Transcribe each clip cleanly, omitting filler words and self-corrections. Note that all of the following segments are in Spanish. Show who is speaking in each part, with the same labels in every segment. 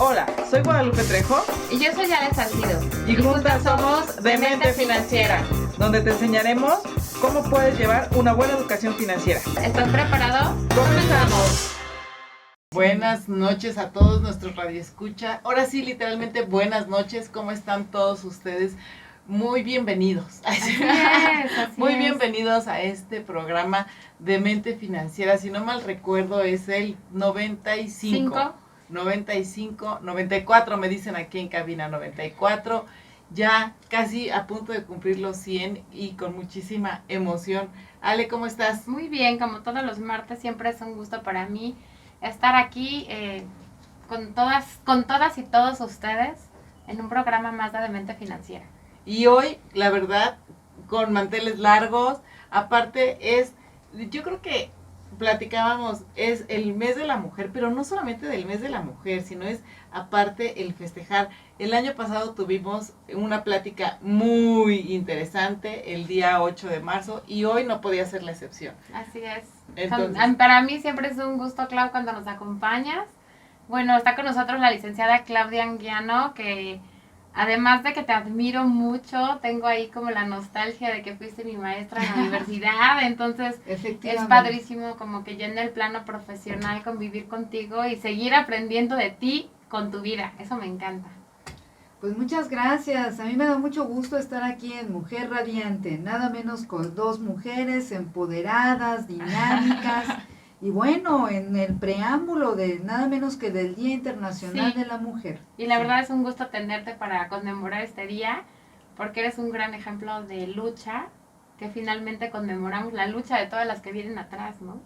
Speaker 1: Hola, soy Guadalupe Trejo
Speaker 2: Y yo soy Ale Salcido.
Speaker 1: y juntas somos Demente Financiera, donde te enseñaremos cómo puedes llevar una buena educación financiera.
Speaker 2: ¿Estás preparado?
Speaker 1: ¡Comenzamos!
Speaker 3: Buenas noches a todos nuestros radioescucha. Ahora sí, literalmente buenas noches. ¿Cómo están todos ustedes? Muy bienvenidos.
Speaker 2: Así
Speaker 3: Muy
Speaker 2: es.
Speaker 3: bienvenidos a este programa de Mente Financiera. Si no mal recuerdo, es el 95. 94, me dicen aquí en cabina 94. Ya casi a punto de cumplir los 100 y con muchísima emoción. Ale, ¿cómo estás?
Speaker 2: Muy bien, como todos los martes, siempre es un gusto para mí estar aquí con todas y todos ustedes en un programa más de Demente Financiera.
Speaker 3: Y hoy, la verdad, con manteles largos, aparte yo creo que platicábamos, es el mes de la mujer, pero no solamente del mes de la mujer, sino es aparte el festejar. El año pasado tuvimos una plática muy interesante el día 8 de marzo y hoy no podía ser la excepción.
Speaker 2: Así es.
Speaker 3: Entonces,
Speaker 2: Para mí siempre es un gusto, Clau, cuando nos acompañas. Bueno, está con nosotros la licenciada Claudia Anguiano, que además de que te admiro mucho, tengo ahí como la nostalgia de que fuiste mi maestra en la universidad, entonces es padrísimo como que ya en el plano profesional convivir contigo y seguir aprendiendo de ti con tu vida, eso me encanta.
Speaker 4: Pues muchas gracias, a mí me da mucho gusto estar aquí en Mujer Radiante, nada menos con dos mujeres empoderadas, dinámicas, y bueno, en el preámbulo de nada menos que del Día Internacional
Speaker 2: Sí.
Speaker 4: de la Mujer.
Speaker 2: Y la verdad es un gusto tenerte para conmemorar este día, porque eres un gran ejemplo de lucha, que finalmente conmemoramos la lucha de todas las que vienen atrás, ¿no?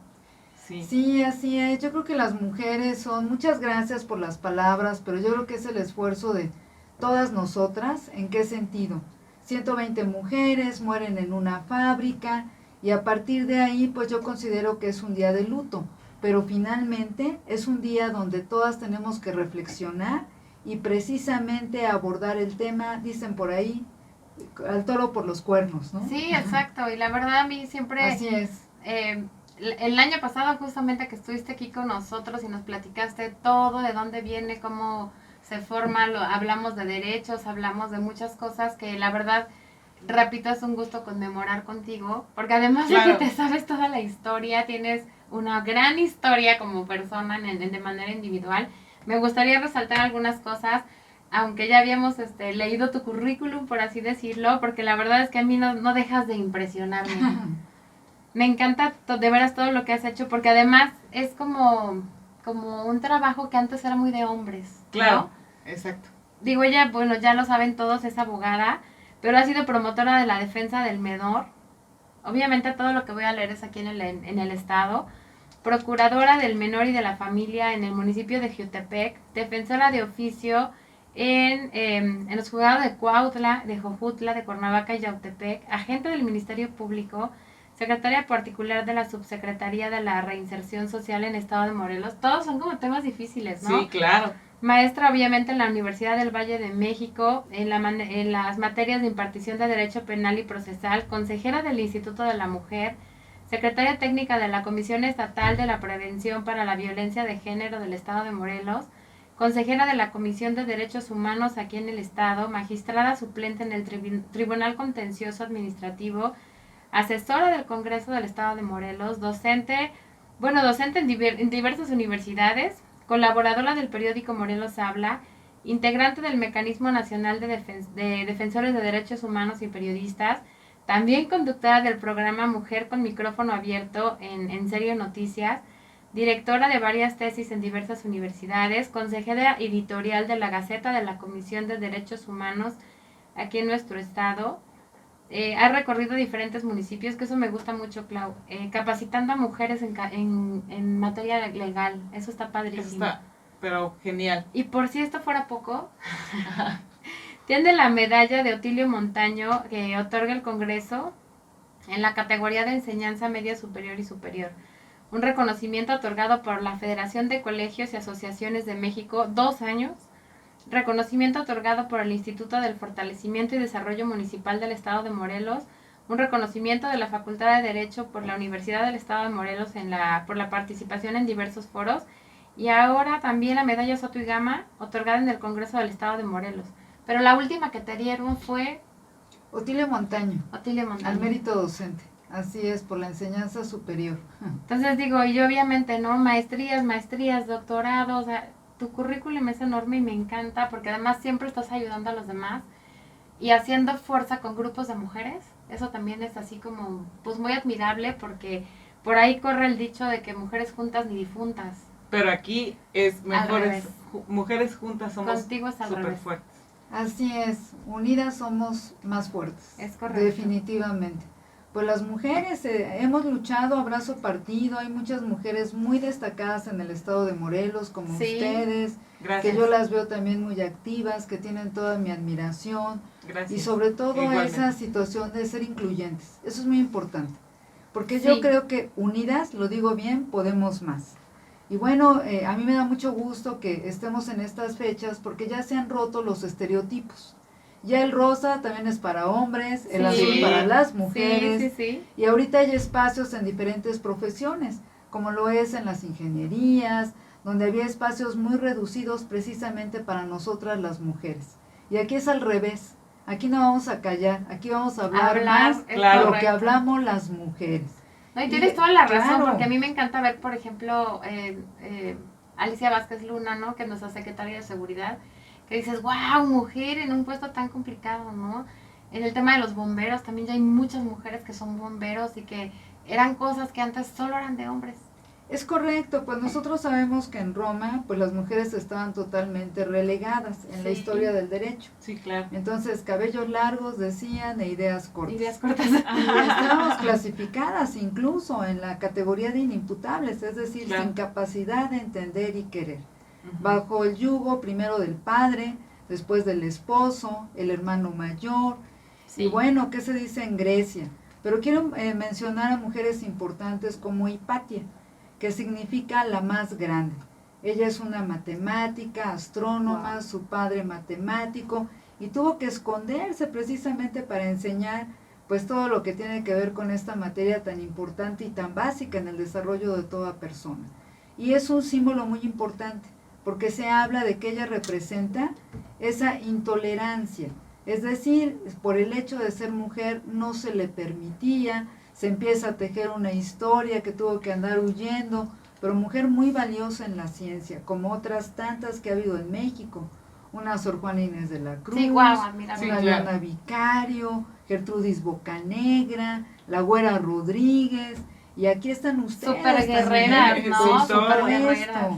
Speaker 3: sí.
Speaker 4: Sí, así es, yo creo que las mujeres son, muchas gracias por las palabras, pero yo creo que es el esfuerzo de todas nosotras. ¿En qué sentido? 120 mujeres mueren en una fábrica y a partir de ahí pues yo considero que es un día de luto, pero finalmente es un día donde todas tenemos que reflexionar y precisamente abordar el tema, dicen por ahí, al toro por los cuernos, ¿no?
Speaker 2: Sí, exacto, y la verdad a mí siempre...
Speaker 4: Así es.
Speaker 2: El año pasado justamente que estuviste aquí con nosotros y nos platicaste todo, de dónde viene, cómo se forma, hablamos de derechos, hablamos de muchas cosas que la verdad, repito, es un gusto conmemorar contigo, porque además de que te sabes toda la historia, tienes una gran historia como persona de manera individual. Me gustaría resaltar algunas cosas, aunque ya habíamos leído tu currículum, por así decirlo, porque la verdad es que a mí no dejas de impresionarme. Me encanta de veras todo lo que has hecho, porque además es como un trabajo que antes era muy de hombres, ¿no?
Speaker 3: Claro, exacto.
Speaker 2: Digo, ella, bueno, ya lo saben todos, es abogada, pero ha sido promotora de la defensa del menor. Obviamente todo lo que voy a leer es aquí en el estado. Procuradora del menor y de la familia en el municipio de Jiutepec, defensora de oficio en los juzgados de Cuautla, de Jojutla, de Cuernavaca y Yautepec, agente del Ministerio Público, secretaria particular de la Subsecretaría de la Reinserción Social en Estado de Morelos. Todos son como temas difíciles, ¿no?
Speaker 3: Sí, claro.
Speaker 2: Maestra, obviamente, en la Universidad del Valle de México, en las materias de impartición de Derecho Penal y Procesal, consejera del Instituto de la Mujer, secretaria técnica de la Comisión Estatal de la Prevención para la Violencia de Género del Estado de Morelos, consejera de la Comisión de Derechos Humanos aquí en el Estado, magistrada suplente en el Tribunal Contencioso Administrativo, asesora del Congreso del Estado de Morelos, docente en diversas universidades, colaboradora del periódico Morelos Habla, integrante del Mecanismo Nacional de Defensores de Derechos Humanos y Periodistas, también conductora del programa Mujer con Micrófono Abierto en Serio Noticias, directora de varias tesis en diversas universidades, consejera editorial de la Gaceta de la Comisión de Derechos Humanos aquí en nuestro estado. Ha recorrido diferentes municipios, que eso me gusta mucho, Clau, capacitando a mujeres en materia legal. Eso está padrísimo.
Speaker 3: Eso está, pero genial.
Speaker 2: Y por si esto fuera poco, tiene la medalla de Otilio Montaño que otorga el Congreso en la categoría de enseñanza media superior y superior. Un reconocimiento otorgado por la Federación de Colegios y Asociaciones de México, 2 años. Reconocimiento otorgado por el Instituto del Fortalecimiento y Desarrollo Municipal del Estado de Morelos. Un reconocimiento de la Facultad de Derecho por la Universidad del Estado de Morelos por la participación en diversos foros. y ahora también la medalla Soto y Gama, otorgada en el Congreso del Estado de Morelos. Pero la última que te dieron fue
Speaker 4: Otilio Montaño,
Speaker 2: Otilio Montaño.
Speaker 4: al mérito docente. Así es, por la enseñanza superior.
Speaker 2: Entonces digo, y obviamente, ¿no? Maestrías, doctorados, o sea, tu currículum es enorme y me encanta porque además siempre estás ayudando a los demás y haciendo fuerza con grupos de mujeres. Eso también es así como, pues muy admirable porque por ahí corre el dicho de que mujeres juntas ni difuntas.
Speaker 3: Pero aquí es mejores,
Speaker 2: revés.
Speaker 3: mujeres juntas somos
Speaker 2: Contigo es al
Speaker 3: súper
Speaker 2: revés.
Speaker 3: fuertes.
Speaker 4: Así es, unidas somos más fuertes.
Speaker 2: Es correcto.
Speaker 4: Definitivamente. Pues las mujeres hemos luchado a brazo partido, hay muchas mujeres muy destacadas en el estado de Morelos, como
Speaker 2: Sí.
Speaker 4: ustedes,
Speaker 3: Gracias.
Speaker 4: que yo las veo también muy activas, que tienen toda mi admiración.
Speaker 3: Gracias.
Speaker 4: Y sobre todo
Speaker 3: Igualmente.
Speaker 4: esa situación de ser incluyentes. Eso es muy importante. Porque
Speaker 2: Sí.
Speaker 4: yo creo que unidas, lo digo bien, podemos más. Y bueno, a mí me da mucho gusto que estemos en estas fechas porque ya se han roto los estereotipos. Ya el rosa también es para hombres, el
Speaker 2: Sí.
Speaker 4: azul para las mujeres.
Speaker 2: Sí, sí, sí.
Speaker 4: Y ahorita hay espacios en diferentes profesiones, como lo es en las ingenierías, donde había espacios muy reducidos precisamente para nosotras las mujeres. Y aquí es al revés. Aquí no vamos a callar, aquí vamos a hablar más
Speaker 2: es
Speaker 3: claro.
Speaker 4: lo que
Speaker 2: correcto.
Speaker 4: hablamos las mujeres.
Speaker 2: No, y
Speaker 4: Y
Speaker 2: tienes toda la razón,
Speaker 4: claro.
Speaker 2: porque a mí me encanta ver, por ejemplo, Alicia Vázquez Luna, ¿no? Que es nuestra secretaria de Seguridad, que dices, wow, mujer en un puesto tan complicado, ¿no? En el tema de los bomberos también ya hay muchas mujeres que son bomberos y que eran cosas que antes solo eran de hombres.
Speaker 4: Es correcto, pues nosotros sabemos que en Roma, pues las mujeres estaban totalmente relegadas en la
Speaker 2: Sí.
Speaker 4: historia del derecho.
Speaker 3: Sí, claro.
Speaker 4: Entonces, cabellos largos decían e ideas cortas.
Speaker 2: Ideas cortas.
Speaker 4: Y estábamos clasificadas incluso en la categoría de inimputables, es decir,
Speaker 3: Claro.
Speaker 4: sin capacidad de entender y querer.
Speaker 3: Ujú.
Speaker 4: Bajo el yugo primero del padre, después del esposo, el hermano mayor.
Speaker 2: Sí.
Speaker 4: Y bueno, ¿qué se dice en Grecia? Pero quiero mencionar a mujeres importantes como Hipatia, que significa la más grande. Ella es una matemática, astrónoma, su padre matemático, y tuvo que esconderse precisamente para enseñar pues todo lo que tiene que ver con esta materia tan importante y tan básica en el desarrollo de toda persona. Y es un símbolo muy importante, porque se habla de que ella representa esa intolerancia, es decir, por el hecho de ser mujer no se le permitía, se empieza a tejer una historia que tuvo que andar huyendo, pero mujer muy valiosa en la ciencia, como otras tantas que ha habido en México, una Sor Juana Inés de la Cruz,
Speaker 2: Sí, guau, admirable.
Speaker 4: una
Speaker 3: Sí, claro.
Speaker 4: Leona Vicario, Gertrudis Bocanegra, la Güera Rodríguez, y aquí están ustedes.
Speaker 2: Súper guerreras,
Speaker 4: también,
Speaker 2: ¿no?
Speaker 4: por
Speaker 3: Súper
Speaker 4: supuesto.
Speaker 2: guerreras.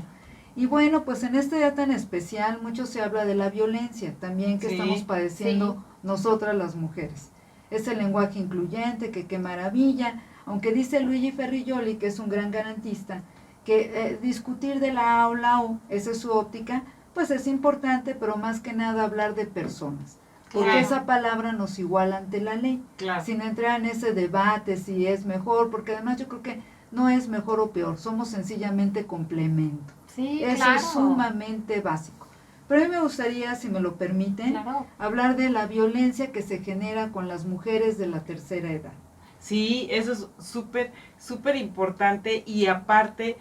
Speaker 4: Y bueno, pues en este día tan especial mucho se habla de la violencia también que
Speaker 3: Sí,
Speaker 4: estamos padeciendo
Speaker 2: sí.
Speaker 4: nosotras las mujeres. Es el lenguaje incluyente, que qué maravilla, aunque dice Luigi Ferrijoli, que es un gran garantista, que discutir de la A o la O, esa es su óptica, pues es importante, pero más que nada hablar de personas, porque
Speaker 2: Claro.
Speaker 4: esa palabra nos iguala ante la ley,
Speaker 3: Claro.
Speaker 4: sin entrar en ese debate si es mejor, porque además yo creo que no es mejor o peor, somos sencillamente complemento.
Speaker 2: Sí,
Speaker 4: Eso
Speaker 2: claro.
Speaker 4: es sumamente básico. Pero a mí me gustaría, si me lo permiten,
Speaker 2: Claro.
Speaker 4: hablar de la violencia que se genera con las mujeres de la tercera edad.
Speaker 3: Sí, eso es súper, súper importante y aparte,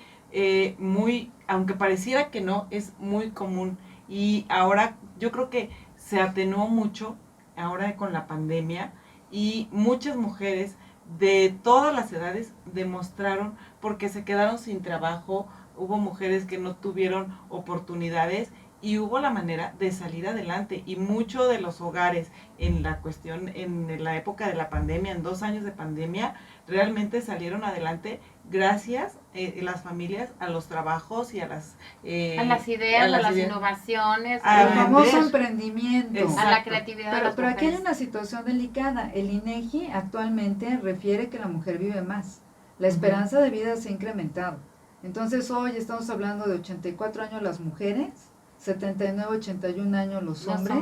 Speaker 3: muy, aunque pareciera que no, es muy común. Y ahora yo creo que se atenuó mucho ahora con la pandemia y muchas mujeres de todas las edades demostraron porque se quedaron sin trabajo, hubo mujeres que no tuvieron oportunidades y hubo la manera de salir adelante y muchos de los hogares en la cuestión, en la época de la pandemia, en 2 años de pandemia, realmente salieron adelante gracias las familias a los trabajos y a las
Speaker 2: ideas, a las
Speaker 3: ideas.
Speaker 2: innovaciones,
Speaker 3: A
Speaker 4: El famoso
Speaker 3: vender.
Speaker 4: emprendimiento.
Speaker 3: Exacto.
Speaker 2: a la creatividad de las
Speaker 4: Pero aquí hay
Speaker 2: mujeres.
Speaker 4: una situación delicada. El INEGI actualmente refiere que la mujer vive más. La esperanza de vida se ha incrementado. Entonces hoy estamos hablando de 84 años las mujeres, 79, 81 años los hombres,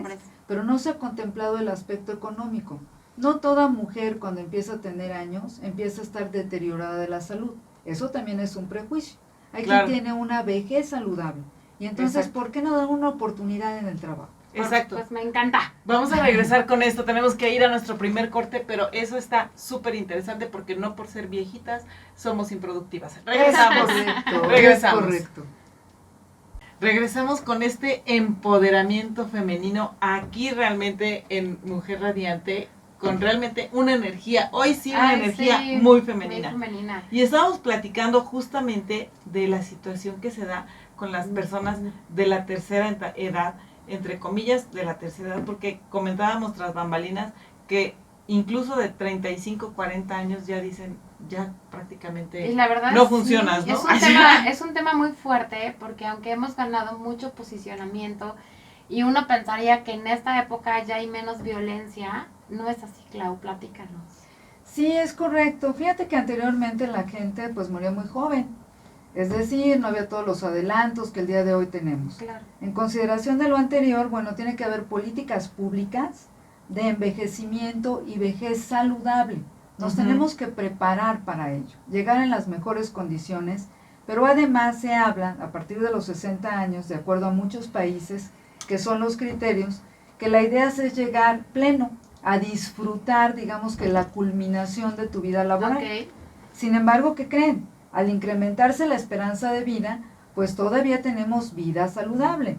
Speaker 4: pero no se ha contemplado el aspecto económico. No toda mujer cuando empieza a tener años empieza a estar deteriorada de la salud. Eso también es un prejuicio. Hay
Speaker 3: Claro.
Speaker 4: quien tiene una vejez saludable. Y entonces,
Speaker 3: Exacto.
Speaker 4: ¿por qué no dar una oportunidad en el trabajo?
Speaker 3: Exacto.
Speaker 2: Pues me encanta.
Speaker 3: Vamos a regresar con esto, tenemos que ir a nuestro primer corte, pero eso está súper interesante porque no por ser viejitas somos improductivas. Regresamos.
Speaker 4: Es correcto,
Speaker 3: Regresamos.
Speaker 4: es correcto.
Speaker 3: Regresamos con este empoderamiento femenino aquí realmente en Mujer Radiante, con realmente una energía, hoy sí una energía
Speaker 2: sí,
Speaker 3: muy femenina.
Speaker 2: Muy femenina.
Speaker 3: Y estábamos platicando justamente de la situación que se da con las personas de la tercera edad, entre comillas, de la tercera edad, porque comentábamos tras bambalinas que incluso de 35, 40 años ya dicen, ya prácticamente
Speaker 2: Y la verdad,
Speaker 3: no funcionas, ¿no?
Speaker 2: Es un tema muy fuerte porque aunque hemos ganado mucho posicionamiento y uno pensaría que en esta época ya hay menos violencia, no es así, Clau, platícanos.
Speaker 4: Sí, es correcto. Fíjate que anteriormente la gente pues moría muy joven. Es decir, no había todos los adelantos que el día de hoy tenemos.
Speaker 2: Claro.
Speaker 4: En consideración de lo anterior, bueno, tiene que haber políticas públicas de envejecimiento y vejez saludable. Nos tenemos que preparar para ello, llegar en las mejores condiciones, pero además se habla, a partir de los 60 años, de acuerdo a muchos países, que son los criterios, que la idea es llegar pleno, a disfrutar, digamos que la culminación de tu vida laboral.
Speaker 2: Okay.
Speaker 4: Sin embargo, ¿qué creen? Al incrementarse la esperanza de vida, pues todavía tenemos vida saludable.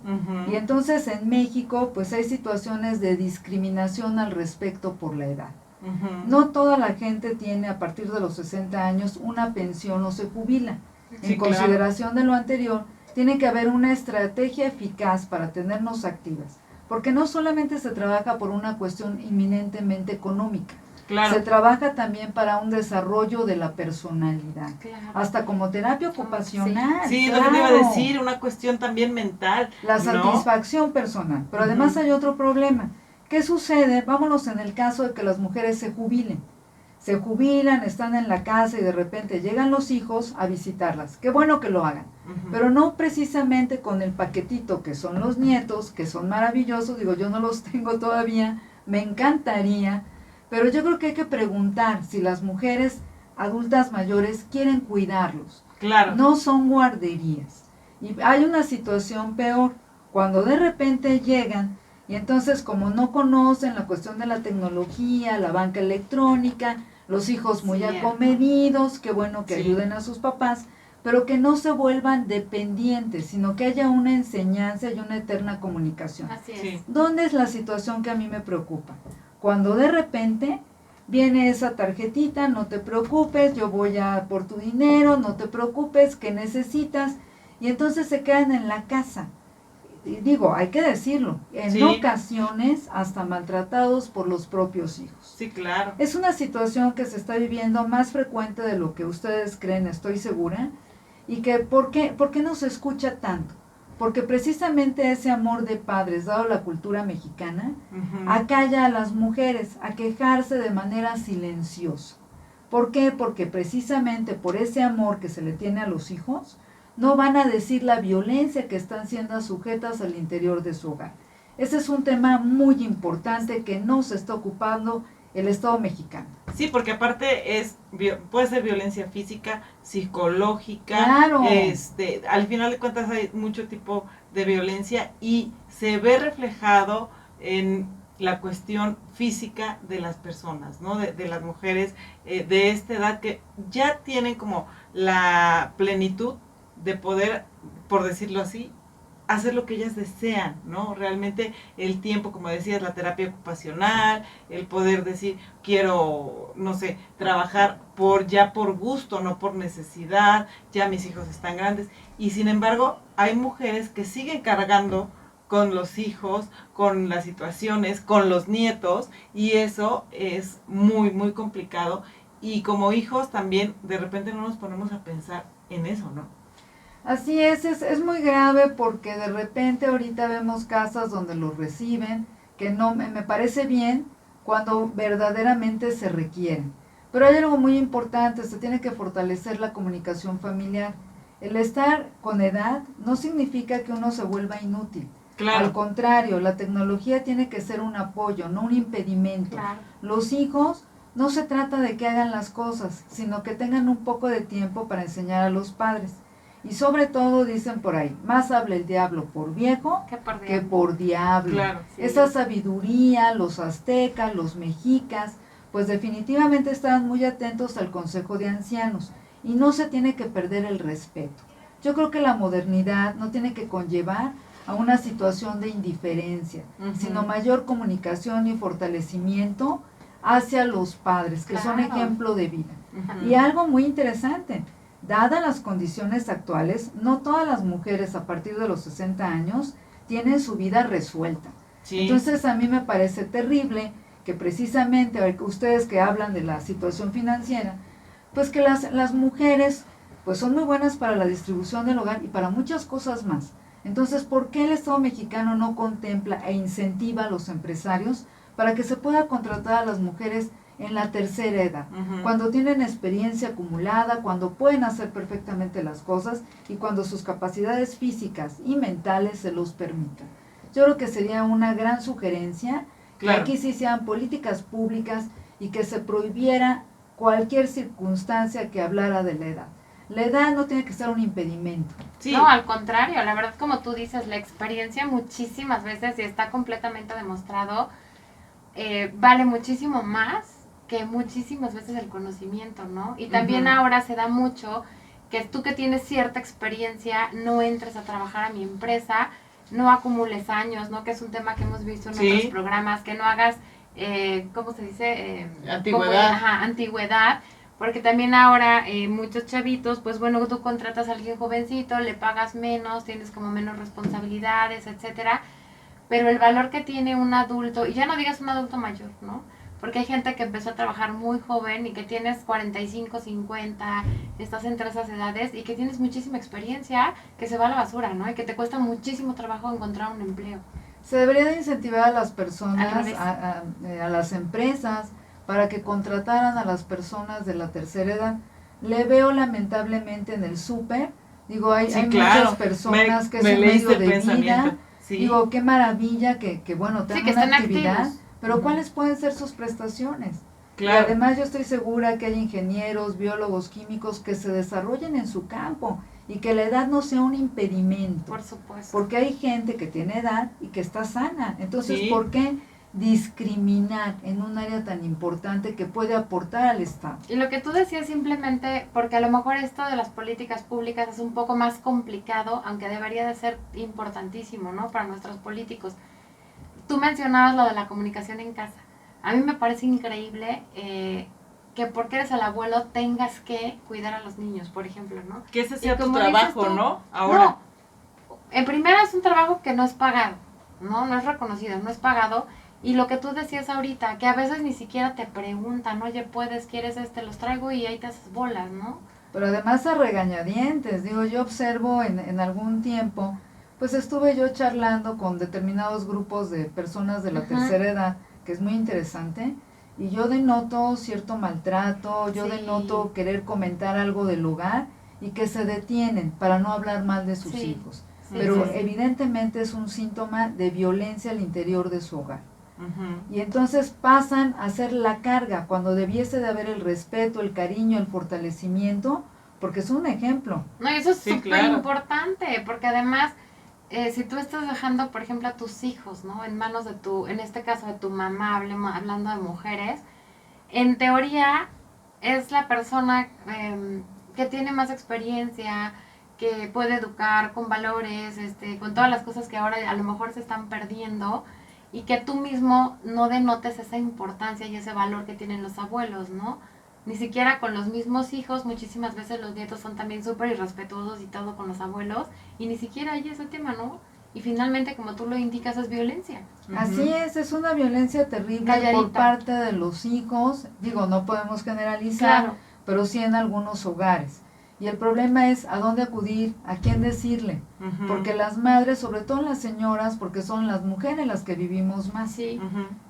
Speaker 4: Y entonces en México, pues hay situaciones de discriminación al respecto por la edad. No toda la gente tiene a partir de los 60 años una pensión o se jubila.
Speaker 3: Sí,
Speaker 4: En consideración de lo anterior, tiene que haber una estrategia eficaz para tenernos activas, porque no solamente se trabaja por una cuestión inminentemente económica,
Speaker 3: Claro.
Speaker 4: se trabaja también para un desarrollo de la personalidad,
Speaker 2: Claro.
Speaker 4: hasta como terapia ocupacional.
Speaker 3: Sí,
Speaker 4: claro.
Speaker 3: lo que te iba a decir, una cuestión también mental.
Speaker 4: La
Speaker 3: ¿no?
Speaker 4: satisfacción personal. Pero además hay otro problema. ¿Qué sucede? Vámonos en el caso de que las mujeres se jubilen. Se jubilan, están en la casa y de repente llegan los hijos a visitarlas. Qué bueno que lo hagan. Pero no precisamente con el paquetito que son los nietos, que son maravillosos. Digo, yo no los tengo todavía, me encantaría. Pero yo creo que hay que preguntar si las mujeres adultas mayores quieren cuidarlos.
Speaker 3: Claro.
Speaker 4: No son guarderías. Y hay una situación peor, cuando de repente llegan y entonces como no conocen la cuestión de la tecnología, la banca electrónica, los hijos muy
Speaker 2: Cierto.
Speaker 4: acomedidos, qué bueno que
Speaker 3: Sí.
Speaker 4: ayuden a sus papás, pero que no se vuelvan dependientes, sino que haya una enseñanza y una eterna comunicación.
Speaker 2: Así es.
Speaker 3: Sí.
Speaker 4: ¿Dónde es la situación que a mí me preocupa? Cuando de repente viene esa tarjetita, no te preocupes, yo voy a por tu dinero, no te preocupes, ¿qué necesitas? Y entonces se quedan en la casa. Y digo, hay que decirlo, en
Speaker 3: Sí.
Speaker 4: ocasiones hasta maltratados por los propios hijos.
Speaker 3: Sí, claro.
Speaker 4: Es una situación que se está viviendo más frecuente de lo que ustedes creen, estoy segura, y que ¿por qué no se escucha tanto? Porque precisamente ese amor de padres, dado la cultura mexicana, acalla a las mujeres a quejarse de manera silenciosa. ¿Por qué? Porque precisamente por ese amor que se le tiene a los hijos, no van a decir la violencia que están siendo sujetas al interior de su hogar. Ese es un tema muy importante que no se está ocupando el Estado mexicano.
Speaker 3: Sí, porque aparte puede ser violencia física, psicológica,
Speaker 4: Claro.
Speaker 3: Al final de cuentas hay mucho tipo de violencia y se ve reflejado en la cuestión física de las personas, ¿no? De las mujeres de esta edad que ya tienen como la plenitud de poder, por decirlo así, hacer lo que ellas desean, ¿no? Realmente el tiempo, como decías, la terapia ocupacional, el poder decir, quiero, no sé, trabajar por gusto, no por necesidad, ya mis hijos están grandes. Y sin embargo, hay mujeres que siguen cargando con los hijos, con las situaciones, con los nietos, y eso es muy, muy complicado. Y como hijos también, de repente no nos ponemos a pensar en eso, ¿no?
Speaker 4: Así es muy grave porque de repente ahorita vemos casas donde los reciben, que no me parece bien cuando verdaderamente se requieren. Pero hay algo muy importante, se tiene que fortalecer la comunicación familiar. El estar con edad no significa que uno se vuelva inútil.
Speaker 3: Claro.
Speaker 4: Al contrario, la tecnología tiene que ser un apoyo, no un impedimento.
Speaker 2: Claro.
Speaker 4: Los hijos no se trata de que hagan las cosas, sino que tengan un poco de tiempo para enseñar a los padres. Y sobre todo dicen por ahí, más habla el diablo por viejo que por diablo.
Speaker 3: Claro,
Speaker 2: sí.
Speaker 4: Esa sabiduría, los aztecas, los mexicas, pues definitivamente estaban muy atentos al consejo de ancianos y no se tiene que perder el respeto. Yo creo que la modernidad no tiene que conllevar a una situación de indiferencia, sino mayor comunicación y fortalecimiento hacia los padres, que son ejemplo de vida. Y algo muy interesante, dadas las condiciones actuales, no todas las mujeres a partir de los 60 años tienen su vida resuelta. Sí. Entonces a mí me parece terrible que precisamente, ustedes que hablan de la situación financiera, pues que las mujeres pues son muy buenas para la distribución del hogar y para muchas cosas más. Entonces, ¿por qué el Estado mexicano no contempla e incentiva a los empresarios para que se pueda contratar a las mujeres en la tercera edad, cuando tienen experiencia acumulada, cuando pueden hacer perfectamente las cosas y cuando sus capacidades físicas y mentales se los permitan? Yo creo que sería una gran sugerencia que aquí sí sean políticas públicas y que se prohibiera cualquier circunstancia que hablara de la edad. La edad no tiene que ser un impedimento.
Speaker 2: Sí. No, al contrario, la verdad, como tú dices, la experiencia muchísimas veces, y está completamente demostrado, vale muchísimo más que muchísimas veces el conocimiento, ¿no? Y también ahora se da mucho que tú que tienes cierta experiencia no entres a trabajar a mi empresa, no acumules años, ¿no? Que es un tema que hemos visto en otros programas, que no hagas, ¿cómo se dice?
Speaker 3: Antigüedad.
Speaker 2: Antigüedad. Porque también ahora muchos chavitos, pues bueno, tú contratas a alguien jovencito, le pagas menos, tienes como menos responsabilidades, etcétera. Pero el valor que tiene un adulto, y ya no digas un adulto mayor, ¿no? Porque hay gente que empezó a trabajar muy joven y que tienes 45, 50, estás entre esas edades y que tienes muchísima experiencia que se va a la basura, ¿no? Y que te cuesta muchísimo trabajo encontrar un empleo.
Speaker 4: Se debería de incentivar a las personas, a las empresas, para que contrataran a las personas de la tercera edad. Le veo lamentablemente en el súper, digo, hay muchas personas que es un medio de vida, digo, qué maravilla que bueno, tengan una actividad, activos. Pero ¿cuáles pueden ser sus prestaciones? Y además yo estoy segura que hay ingenieros, biólogos, químicos que se desarrollen en su campo y que la edad no sea un impedimento.
Speaker 2: Por supuesto.
Speaker 4: Porque hay gente que tiene edad y que está sana. Entonces, ¿por qué discriminar en un área tan importante que puede aportar al Estado?
Speaker 2: Y lo que tú decías simplemente, porque a lo mejor esto de las políticas públicas es un poco más complicado, aunque debería de ser importantísimo, ¿no? Para nuestros políticos. Tú mencionabas lo de la comunicación en casa. A mí me parece increíble que porque eres el abuelo tengas que cuidar a los niños, por ejemplo, ¿no?
Speaker 3: Que ese sea tu trabajo, ¿no? Ahora.
Speaker 2: No, en primera es un trabajo que no es pagado, ¿no? No es reconocido, no es pagado. Y lo que tú decías ahorita, que a veces ni siquiera te preguntan, oye, ¿quieres los traigo y ahí te haces bolas, ¿no?
Speaker 4: Pero además a regañadientes, digo, yo observo en algún tiempo, pues estuve yo charlando con determinados grupos de personas de la tercera edad, que es muy interesante, y yo denoto cierto maltrato, yo denoto querer comentar algo del hogar, y que se detienen para no hablar mal de sus hijos. Pero evidentemente es un síntoma de violencia al interior de su hogar. Y entonces pasan a ser la carga cuando debiese de haber el respeto, el cariño, el fortalecimiento, porque es un ejemplo.
Speaker 2: No, y eso es súper importante, porque además, si tú estás dejando, por ejemplo, a tus hijos, ¿no? En manos de en este caso de tu mamá, hablando de mujeres, en teoría es la persona que tiene más experiencia, que puede educar con valores, con todas las cosas que ahora a lo mejor se están perdiendo, y que tú mismo no denotes esa importancia y ese valor que tienen los abuelos, ¿no? Ni siquiera con los mismos hijos, muchísimas veces los nietos son también súper irrespetuosos y todo con los abuelos, y ni siquiera hay ese tema, ¿no? Y finalmente, como tú lo indicas, es violencia.
Speaker 4: Así es una violencia terrible por parte de los hijos, digo, no podemos generalizar, pero sí en algunos hogares. Y el problema es a dónde acudir, a quién decirle, porque las madres, sobre todo las señoras, porque son las mujeres las que vivimos más,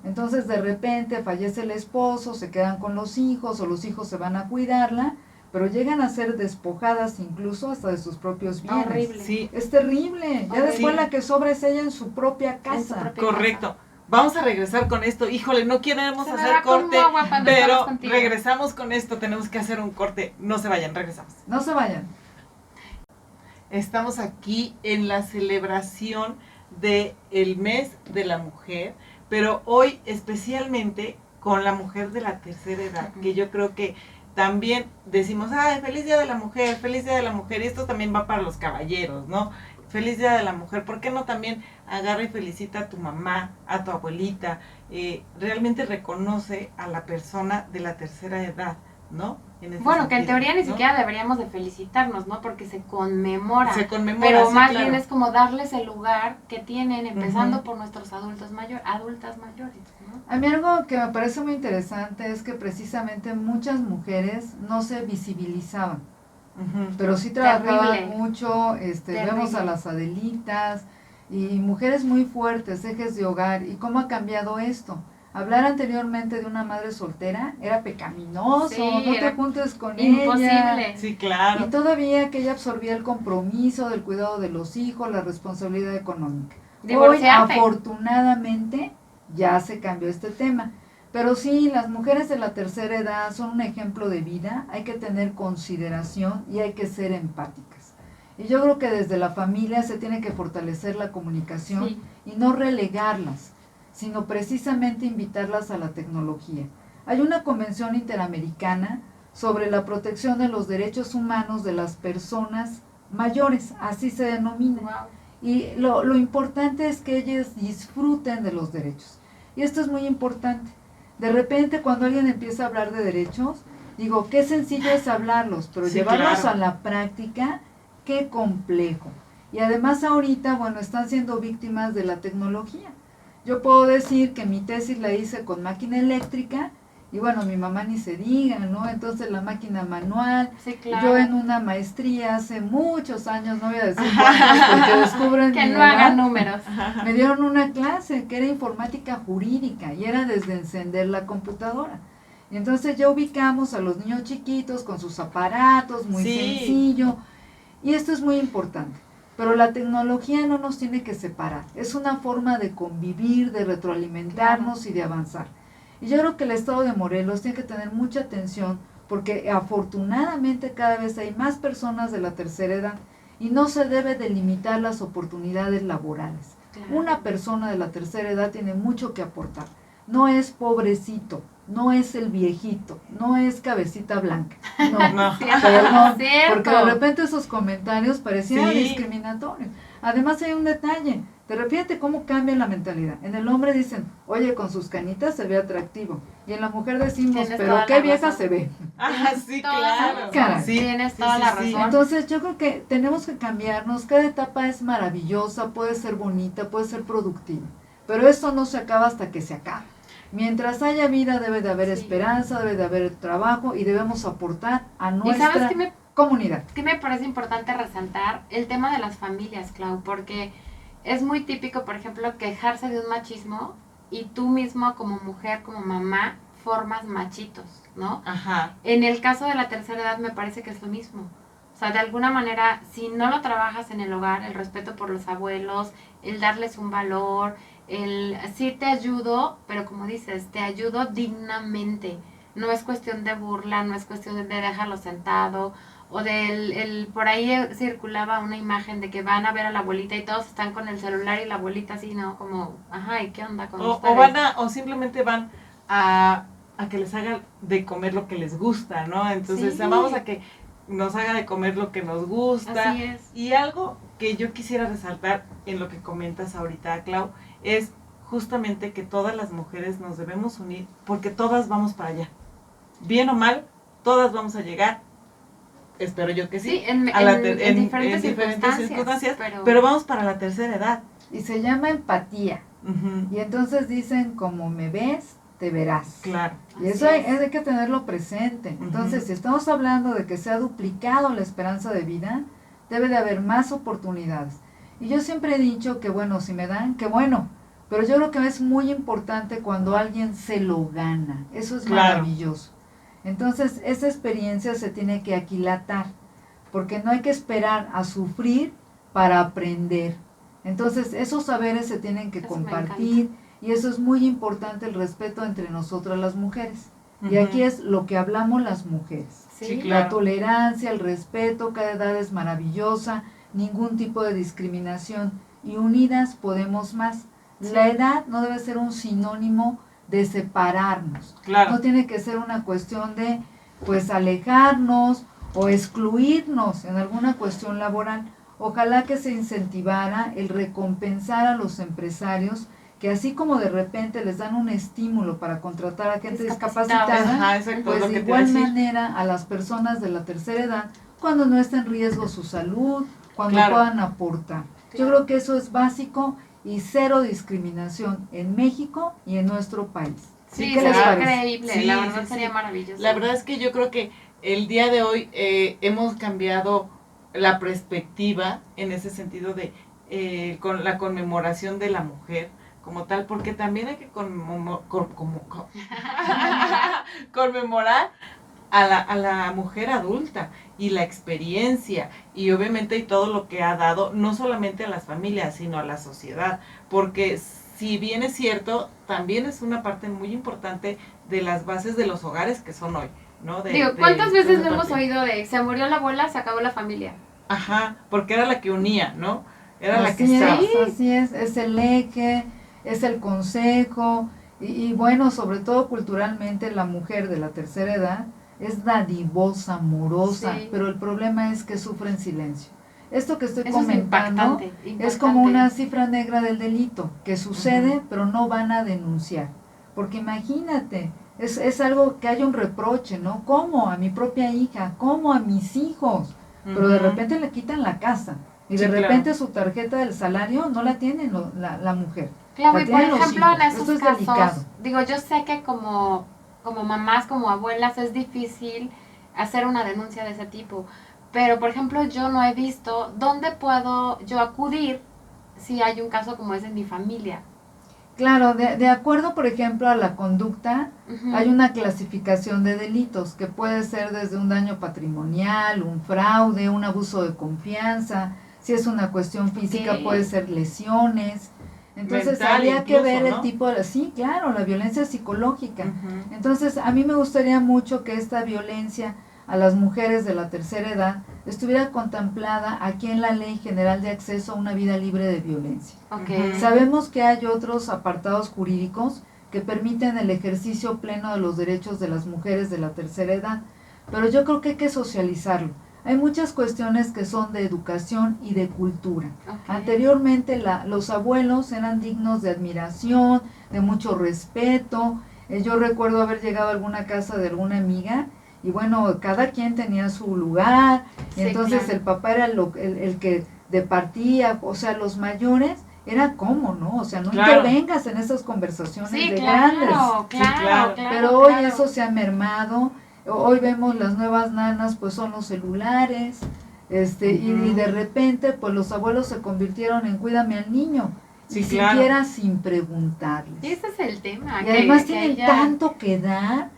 Speaker 4: entonces de repente fallece el esposo, se quedan con los hijos o los hijos se van a cuidarla, pero llegan a ser despojadas incluso hasta de sus propios bienes.
Speaker 2: Horrible.
Speaker 3: Sí.
Speaker 4: Es terrible, ya después la que sobra es ella en su propia casa.
Speaker 3: Correcto. Vamos a regresar con esto. Híjole, no queremos hacer corte, pero regresamos con esto. Tenemos que hacer un corte. No se vayan, regresamos.
Speaker 4: No se vayan.
Speaker 3: Estamos aquí en la celebración del mes de la mujer, pero hoy especialmente con la mujer de la tercera edad, que yo creo que también decimos, ay, feliz día de la mujer, feliz día de la mujer, y esto también va para los caballeros, ¿no? Feliz día de la mujer, ¿por qué no también agarra y felicita a tu mamá, a tu abuelita? Realmente reconoce a la persona de la tercera edad, ¿no?
Speaker 2: Bueno, que en teoría ni
Speaker 3: ¿no?
Speaker 2: siquiera deberíamos de felicitarnos, ¿no? Porque se conmemora.
Speaker 3: Se conmemora,
Speaker 2: pero
Speaker 3: sí,
Speaker 2: más
Speaker 3: claro.
Speaker 2: bien es como darles el lugar que tienen, empezando
Speaker 3: Ujú.
Speaker 2: por nuestros adultas mayores, ¿no?
Speaker 4: A mí algo que me parece muy interesante es que precisamente muchas mujeres no se visibilizaban,
Speaker 3: Ujú.
Speaker 4: pero sí trabajaban
Speaker 2: Terrible.
Speaker 4: mucho,
Speaker 2: Terrible.
Speaker 4: vemos a las Adelitas y mujeres muy fuertes, ejes de hogar, y cómo ha cambiado esto. Hablar anteriormente de una madre soltera era pecaminoso,
Speaker 2: Sí,
Speaker 4: no te
Speaker 2: era
Speaker 4: juntes con ella.
Speaker 2: Imposible.
Speaker 3: Sí, claro.
Speaker 4: Y todavía que ella absorbía el compromiso del cuidado de los hijos, la responsabilidad económica. Hoy,
Speaker 2: Divorciarte.
Speaker 4: afortunadamente, ya se cambió este tema. Pero sí, las mujeres de la tercera edad son un ejemplo de vida, hay que tener consideración y hay que ser empáticas. Y yo creo que desde la familia se tiene que fortalecer la comunicación
Speaker 2: Sí.
Speaker 4: y no relegarlas, sino precisamente invitarlas a la tecnología. Hay una convención interamericana sobre la protección de los derechos humanos de las personas mayores, así se denomina.
Speaker 2: Wow.
Speaker 4: Y lo importante es que ellas disfruten de los derechos. Y esto es muy importante. De repente cuando alguien empieza a hablar de derechos, digo, qué sencillo es hablarlos, pero
Speaker 3: Sí,
Speaker 4: llevarlos
Speaker 3: claro.
Speaker 4: a la práctica, qué complejo. Y además ahorita, bueno, están siendo víctimas de la tecnología. Yo puedo decir que mi tesis la hice con máquina eléctrica y bueno, mi mamá ni se diga, ¿no? Entonces la máquina manual,
Speaker 2: Sí, claro.
Speaker 4: yo en una maestría hace muchos años, no voy a decir cuántos porque descubren
Speaker 2: Que
Speaker 4: mi
Speaker 2: no
Speaker 4: edad,
Speaker 2: hagan números.
Speaker 4: me dieron una clase que era informática jurídica y era desde encender la computadora. Y entonces ya ubicamos a los niños chiquitos con sus aparatos, muy
Speaker 3: Sí.
Speaker 4: sencillo. Y esto es muy importante. Pero la tecnología no nos tiene que separar. Es una forma de convivir, de retroalimentarnos y de avanzar. Y yo creo que el estado de Morelos tiene que tener mucha atención porque afortunadamente cada vez hay más personas de la tercera edad y no se debe delimitar las oportunidades laborales.
Speaker 2: Claro.
Speaker 4: Una persona de la tercera edad tiene mucho que aportar. No es pobrecito, no es el viejito, no es cabecita blanca. No,
Speaker 3: No.
Speaker 4: perdón,
Speaker 2: Cierto.
Speaker 4: porque de repente esos comentarios parecían
Speaker 3: Sí.
Speaker 4: discriminatorios. Además hay un detalle, de repente cómo cambia la mentalidad. En el hombre dicen, oye, con sus canitas se ve atractivo. Y en la mujer decimos,
Speaker 2: Tienes
Speaker 4: pero
Speaker 2: toda
Speaker 4: qué
Speaker 2: la
Speaker 4: vieja
Speaker 2: razón.
Speaker 4: se ve.
Speaker 3: Ah, sí,
Speaker 2: Toda la
Speaker 3: claro.
Speaker 2: razón.
Speaker 4: Caray.
Speaker 3: Sí,
Speaker 2: Tienes
Speaker 3: sí,
Speaker 2: toda
Speaker 3: sí,
Speaker 2: la
Speaker 3: sí.
Speaker 2: razón.
Speaker 4: Entonces yo creo que tenemos que cambiarnos, cada etapa es maravillosa, puede ser bonita, puede ser productiva, pero esto no se acaba hasta que se acabe. Mientras haya vida debe de haber
Speaker 2: Sí.
Speaker 4: esperanza, debe de haber trabajo y debemos aportar a
Speaker 2: ¿Y
Speaker 4: nuestra
Speaker 2: sabes qué
Speaker 4: comunidad.
Speaker 2: me parece importante resaltar? El tema de las familias, Clau, porque es muy típico, por ejemplo, quejarse de un machismo y tú mismo como mujer, como mamá, formas machitos, ¿no?
Speaker 3: Ajá.
Speaker 2: En el caso de la tercera edad me parece que es lo mismo. O sea, de alguna manera, si no lo trabajas en el hogar, el respeto por los abuelos, el darles un valor, el sí te ayudo, pero como dices, te ayudo dignamente. No es cuestión de burla, no es cuestión de dejarlo sentado, o por ahí circulaba una imagen de que van a ver a la abuelita y todos están con el celular y la abuelita así, ¿no? Como, ajá, ¿y qué onda con ustedes?
Speaker 3: O simplemente van a que les haga de comer lo que les gusta, ¿no? Entonces
Speaker 2: Sí.
Speaker 3: vamos a que nos haga de comer lo que nos gusta.
Speaker 2: Así es.
Speaker 3: Y algo que yo quisiera resaltar en lo que comentas ahorita, Clau, es justamente que todas las mujeres nos debemos unir porque todas vamos para allá. Bien o mal, todas vamos a llegar. Espero yo que sí.
Speaker 2: Sí, en diferentes circunstancias,
Speaker 3: pero vamos para la tercera edad.
Speaker 4: Y se llama empatía.
Speaker 3: Ujú.
Speaker 4: Y entonces dicen, como me ves, te verás.
Speaker 3: Claro.
Speaker 4: Y
Speaker 2: Así
Speaker 4: eso hay,
Speaker 2: es.
Speaker 4: hay que tenerlo presente. Entonces,
Speaker 3: Ujú.
Speaker 4: si estamos hablando de que se ha duplicado la esperanza de vida, debe de haber más oportunidades. Y yo siempre he dicho que bueno, si me dan, que bueno. Pero yo creo que es muy importante cuando alguien se lo gana. Eso es
Speaker 3: Claro.
Speaker 4: maravilloso. Entonces, esa experiencia se tiene que aquilatar. Porque no hay que esperar a sufrir para aprender. Entonces, esos saberes se tienen que
Speaker 2: Eso me
Speaker 4: compartir. Y eso es muy importante, el respeto entre nosotras las mujeres. Y
Speaker 3: Ujú.
Speaker 4: aquí es lo que hablamos las mujeres.
Speaker 3: Sí,
Speaker 4: La
Speaker 3: claro.
Speaker 4: tolerancia, el respeto, cada edad es maravillosa, ningún tipo de discriminación. Y unidas podemos más.
Speaker 2: Sí.
Speaker 4: La edad no debe ser un sinónimo de separarnos.
Speaker 3: Claro.
Speaker 4: No tiene que ser una cuestión de pues alejarnos o excluirnos en alguna cuestión laboral. Ojalá que se incentivara el recompensar a los empresarios que así como de repente les dan un estímulo para contratar a gente discapacitada,
Speaker 3: Ajá, exacto,
Speaker 4: pues
Speaker 3: lo
Speaker 4: de
Speaker 3: que te iba a
Speaker 4: igual
Speaker 3: decir.
Speaker 4: manera a las personas de la tercera edad, cuando no esté en riesgo su salud, cuando
Speaker 3: Claro.
Speaker 4: puedan aportar. Yo creo que eso es básico y cero discriminación en México y en nuestro país.
Speaker 2: Sí,
Speaker 4: ¿Qué les
Speaker 2: sería
Speaker 4: parece?
Speaker 2: increíble,
Speaker 3: Sí,
Speaker 2: la verdad
Speaker 3: sí,
Speaker 2: sería
Speaker 3: sí.
Speaker 2: maravilloso.
Speaker 3: La verdad es que yo creo que el día de hoy hemos cambiado la perspectiva en ese sentido de con la conmemoración de la mujer como tal, porque también hay que conmemorar a la mujer adulta y la experiencia y obviamente y todo lo que ha dado no solamente a las familias sino a la sociedad, porque si bien es cierto, también es una parte muy importante de las bases de los hogares que son hoy, ¿no?
Speaker 2: Digo, ¿cuántas veces no
Speaker 3: esa
Speaker 2: hemos
Speaker 3: parte.
Speaker 2: oído de se murió la abuela, se acabó la familia?
Speaker 3: Ajá, porque era la que unía, ¿no? Era la que
Speaker 4: Así
Speaker 3: estaba.
Speaker 4: es el eje, es el consejo, y bueno, sobre todo culturalmente la mujer de la tercera edad es dadivosa, amorosa,
Speaker 2: Sí.
Speaker 4: pero el problema es que sufre en silencio. Esto que estoy
Speaker 2: Eso es
Speaker 4: comentando
Speaker 2: impactante.
Speaker 4: es como una cifra negra del delito, que sucede, pero no van a denunciar. Porque imagínate, es algo que hay un reproche, ¿no? ¿Cómo? A mi propia hija, ¿cómo? A mis hijos. Pero de
Speaker 3: Ujú.
Speaker 4: repente le quitan la casa. Y
Speaker 3: Sí,
Speaker 4: de repente
Speaker 3: claro.
Speaker 4: su tarjeta del salario no la tiene la mujer.
Speaker 2: Claro,
Speaker 4: La
Speaker 2: y por
Speaker 4: tienen los
Speaker 2: ejemplo,
Speaker 4: hijos.
Speaker 2: en esos
Speaker 4: Esto es
Speaker 2: casos,
Speaker 4: delicado.
Speaker 2: digo, yo sé que como mamás, como abuelas, es difícil hacer una denuncia de ese tipo, pero por ejemplo, yo no he visto dónde puedo yo acudir si hay un caso como ese en mi familia.
Speaker 4: Claro, de acuerdo, por ejemplo, a la conducta,
Speaker 2: Ujú.
Speaker 4: hay una clasificación de delitos que puede ser desde un daño patrimonial, un fraude, un abuso de confianza. Si es una cuestión física,
Speaker 2: Ok.
Speaker 4: puede ser lesiones. Entonces,
Speaker 3: Mental
Speaker 4: habría que
Speaker 3: incluso,
Speaker 4: ver el
Speaker 3: ¿no?
Speaker 4: tipo de... Sí, claro, la violencia psicológica.
Speaker 3: Ujú.
Speaker 4: Entonces, a mí me gustaría mucho que esta violencia a las mujeres de la tercera edad estuviera contemplada aquí en la Ley General de Acceso a una Vida Libre de Violencia.
Speaker 2: Ok.
Speaker 3: Ujú.
Speaker 4: Sabemos que hay otros apartados jurídicos que permiten el ejercicio pleno de los derechos de las mujeres de la tercera edad, pero yo creo que hay que socializarlo. Hay muchas cuestiones que son de educación y de cultura.
Speaker 2: Ok.
Speaker 4: Anteriormente los abuelos eran dignos de admiración, de mucho respeto. Yo recuerdo haber llegado a alguna casa de alguna amiga y bueno, cada quien tenía su lugar, y
Speaker 2: Sí,
Speaker 4: entonces
Speaker 2: claro.
Speaker 4: el papá era el que departía, o sea, los mayores era como, ¿no? O sea, no
Speaker 3: Claro.
Speaker 4: intervengas en esas conversaciones
Speaker 2: Sí,
Speaker 4: de
Speaker 2: claro,
Speaker 4: grandes.
Speaker 2: claro,
Speaker 3: Sí, claro.
Speaker 2: claro,
Speaker 4: Pero hoy
Speaker 2: claro.
Speaker 4: eso se ha mermado. Hoy vemos las nuevas nanas, pues son los celulares, y de repente, pues los abuelos se convirtieron en cuídame al niño,
Speaker 3: Sí,
Speaker 4: y
Speaker 3: claro.
Speaker 4: siquiera sin preguntarles.
Speaker 2: Y ese es el tema.
Speaker 4: Y además tienen
Speaker 2: ella-
Speaker 4: tanto que dar.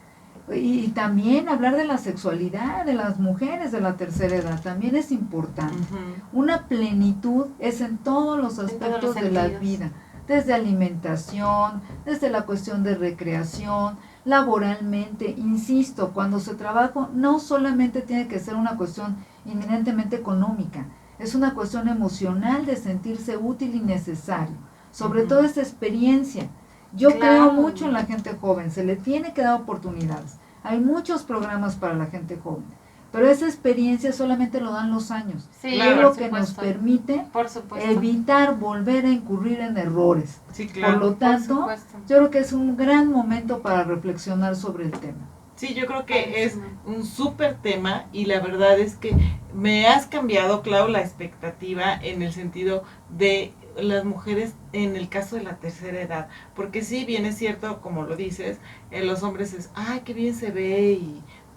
Speaker 4: Y también hablar de la sexualidad de las mujeres de la tercera edad también es importante.
Speaker 3: Ujú.
Speaker 4: Una plenitud es en todos los aspectos
Speaker 2: los
Speaker 4: de la
Speaker 2: sentidos.
Speaker 4: vida, desde alimentación, desde la cuestión de recreación, laboralmente, insisto, cuando se trabaja no solamente tiene que ser una cuestión inminentemente económica, es una cuestión emocional de sentirse útil y necesario, sobre
Speaker 3: Ujú.
Speaker 4: todo esa experiencia. Yo
Speaker 2: Claro.
Speaker 4: creo mucho en la gente joven, se le tiene que dar oportunidades. Hay muchos programas para la gente joven, pero esa experiencia solamente lo dan los años.
Speaker 2: Sí,
Speaker 4: Y
Speaker 3: Claro,
Speaker 4: es lo
Speaker 2: por
Speaker 4: que nos
Speaker 2: supuesto.
Speaker 4: permite
Speaker 2: Por supuesto.
Speaker 4: evitar volver a incurrir en errores.
Speaker 3: Sí,
Speaker 4: Por
Speaker 3: claro.
Speaker 4: lo tanto,
Speaker 2: supuesto.
Speaker 4: yo creo que es un gran momento para reflexionar sobre el tema.
Speaker 3: Sí, yo creo que es
Speaker 2: Padrísimo.
Speaker 3: un súper tema y la verdad es que me has cambiado, Clau, la expectativa en el sentido de las mujeres en el caso de la tercera edad, porque sí, bien es cierto, como lo dices, en los hombres es, ay, qué bien se ve,